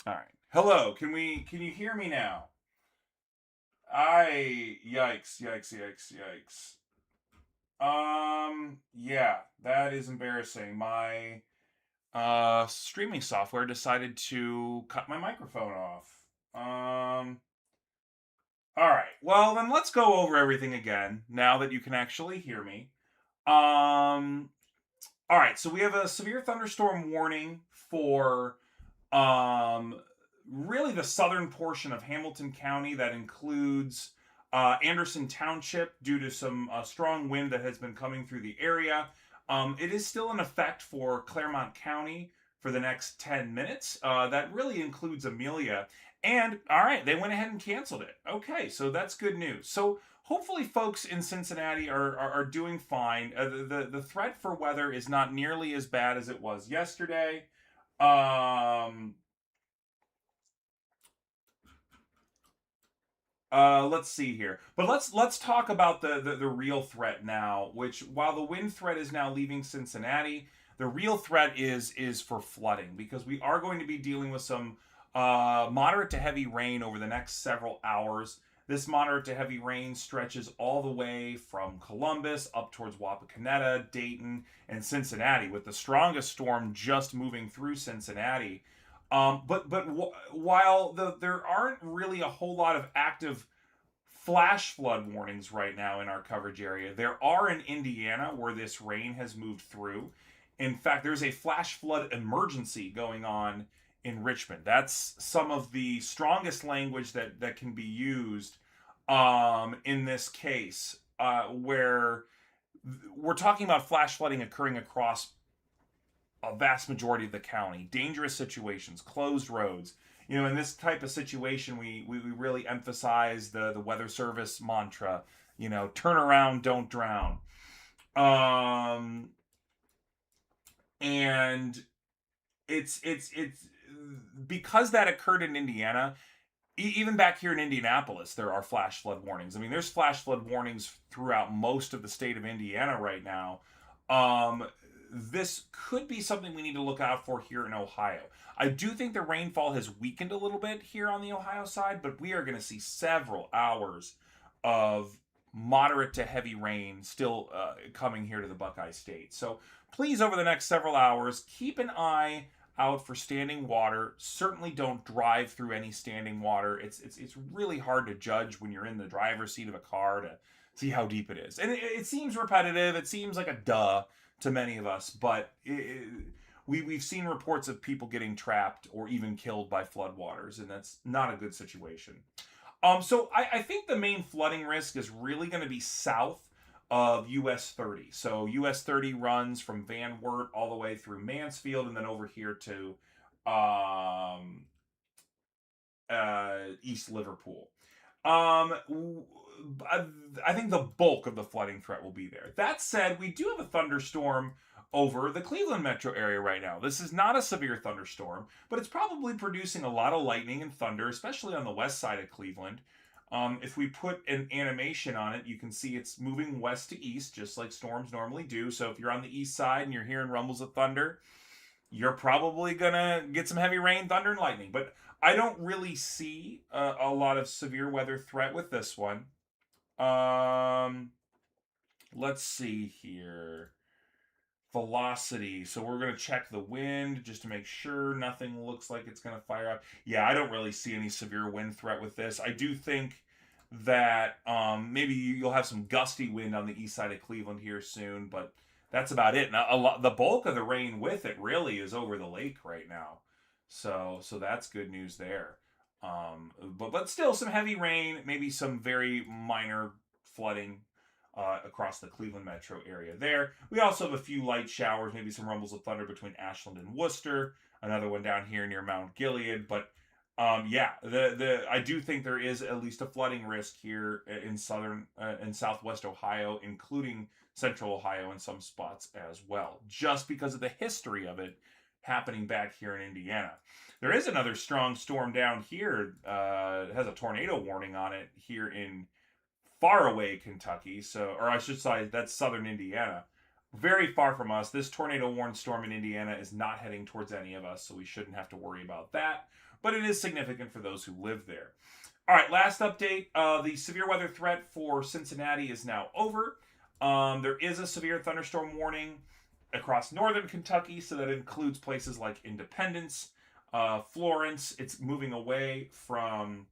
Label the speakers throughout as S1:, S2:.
S1: All right. Hello. Can you hear me now? I yikes. Yeah, that is embarrassing. My streaming software decided to cut my microphone off. Um all right. Well, then let's go over everything again now that you can actually hear me. Um all right, so we have a severe thunderstorm warning for um, really the southern portion of Hamilton County that includes Anderson Township due to some strong wind that has been coming through the area. It is still in effect for Claremont County for the next 10 minutes. That really includes Amelia. And all right, they went ahead and canceled it. Okay, so that's good news. So hopefully folks in Cincinnati are doing fine. The threat for weather is not nearly as bad as it was yesterday. Um, let's see here, but let's talk about the real threat now. Which, while the wind threat is now leaving Cincinnati, the real threat is for flooding because we are going to be dealing with some moderate to heavy rain over the next several hours. This moderate to heavy rain stretches all the way from Columbus up towards Wapakoneta, Dayton, and Cincinnati, with the strongest storm just moving through Cincinnati. While there aren't really a whole lot of active flash flood warnings right now in our coverage area, there are in Indiana where this rain has moved through. In fact, there's a flash flood emergency going on in Richmond. That's some of the strongest language that can be used in this case, where we're talking about flash flooding occurring across a vast majority of the county. Dangerous situations, closed roads. You know, in this type of situation, we really emphasize the Weather Service mantra. You know, turn around, don't drown. Um, and it's because that occurred in Indiana. Even back here in Indianapolis, there are flash flood warnings. I mean, there's flash flood warnings throughout most of the state of Indiana right now. Um, this could be something we need to look out for here in Ohio. I do think the rainfall has weakened a little bit here on the Ohio side, but we are going to see several hours of moderate to heavy rain still coming here to the Buckeye State. So please, over the next several hours, keep an eye out for standing water. Certainly don't drive through any standing water. It's really hard to judge when you're in the driver's seat of a car to see how deep it is. And it seems repetitive. It seems like a duh to many of us, but we've seen reports of people getting trapped or even killed by floodwaters, and that's not a good situation. So I think the main flooding risk is really going to be south of US 30. So US 30 runs from Van Wert all the way through Mansfield and then over here to um, East Liverpool. Um, I think the bulk of the flooding threat will be there. That said, we do have a thunderstorm over the Cleveland metro area right now. This is not a severe thunderstorm, but it's probably producing a lot of lightning and thunder, especially on the west side of Cleveland. If we put an animation on it, you can see it's moving west to east, just like storms normally do. So if you're on the east side and you're hearing rumbles of thunder, you're probably gonna get some heavy rain, thunder, and lightning. But I don't really see a lot of severe weather threat with this one. Um, let's see here. Velocity. So we're gonna check the wind just to make sure nothing looks like it's gonna fire up. Yeah, I don't really see any severe wind threat with this. I do think that maybe you'll have some gusty wind on the east side of Cleveland here soon, but that's about it. Now, the bulk of the rain with it really is over the lake right now, so that's good news there. But still some heavy rain, maybe some very minor flooding across the Cleveland metro area there. We also have a few light showers, maybe some rumbles of thunder between Ashland and Worcester, another one down here near Mount Gilead. But yeah, the I do think there is at least a flooding risk here in southern and southwest Ohio, including central Ohio in some spots as well, just because of the history of it happening back here in Indiana. There is another strong storm down here. It has a tornado warning on it here in far away Kentucky. So, or I should say, that's southern Indiana. very far from us. This tornado warned storm in Indiana is not heading towards any of us, so we shouldn't have to worry about that. But it is significant for those who live there. All right, last update. The severe weather threat for Cincinnati is now over. There is a severe thunderstorm warning across northern Kentucky, so that includes places like Independence, Florence. It's moving away from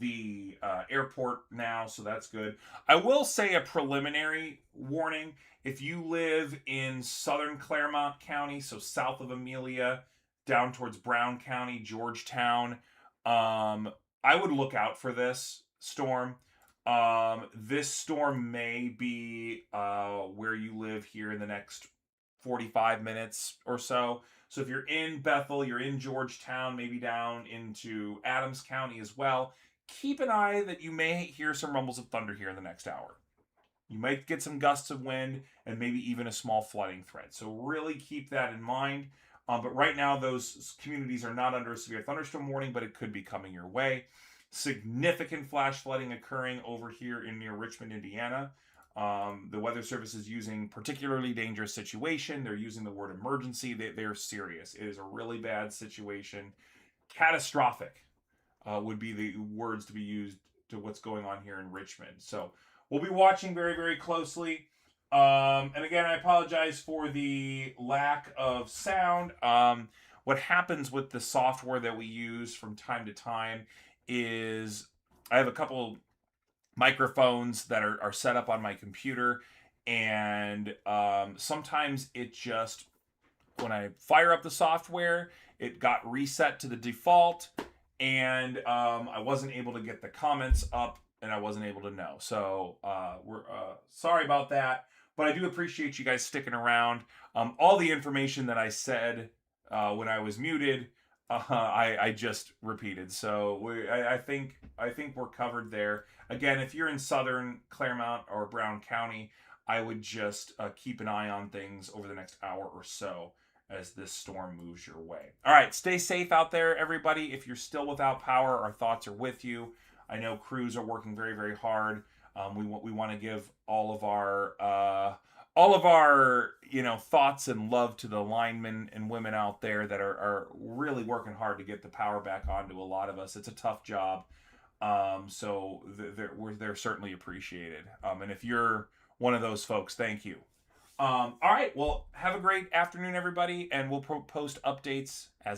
S1: the airport now, so that's good. I will say a preliminary warning. If you live in southern Claremont County, so south of Amelia, down towards Brown County, Georgetown, I would look out for this storm. This storm may be where you live here in the next 45 minutes or so. So if you're in Bethel, you're in Georgetown, maybe down into Adams County as well, keep an eye that you may hear some rumbles of thunder here in the next hour. You might get some gusts of wind and maybe even a small flooding threat. So really keep that in mind. But right now, those communities are not under a severe thunderstorm warning, but it could be coming your way. Significant flash flooding occurring over here in near Richmond, Indiana. The Weather Service is using particularly dangerous situation. They're using the word emergency. They're serious. It is a really bad situation. Catastrophic would be the words to be used to what's going on here in Richmond. So we'll be watching very, very closely. And again, I apologize for the lack of sound. What happens with the software that we use from time to time is I have a couple microphones that are set up on my computer, and sometimes it just, when I fire up the software, it got reset to the default, and I wasn't able to get the comments up, and I wasn't able to know. So we're sorry about that, but I do appreciate you guys sticking around. All the information that I said when I was muted, I just repeated. So I think we're covered there. Again, if you're in southern Claremont or Brown County, I would just keep an eye on things over the next hour or so as this storm moves your way. All right, stay safe out there, everybody. If you're still without power, our thoughts are with you. I know crews are working very, very hard. We want to give all of our thoughts and love to the linemen and women out there that are really working hard to get the power back on to a lot of us. It's a tough job, so they're certainly appreciated. And if you're one of those folks, thank you. All right, well, have a great afternoon, everybody, and we'll post updates as needed.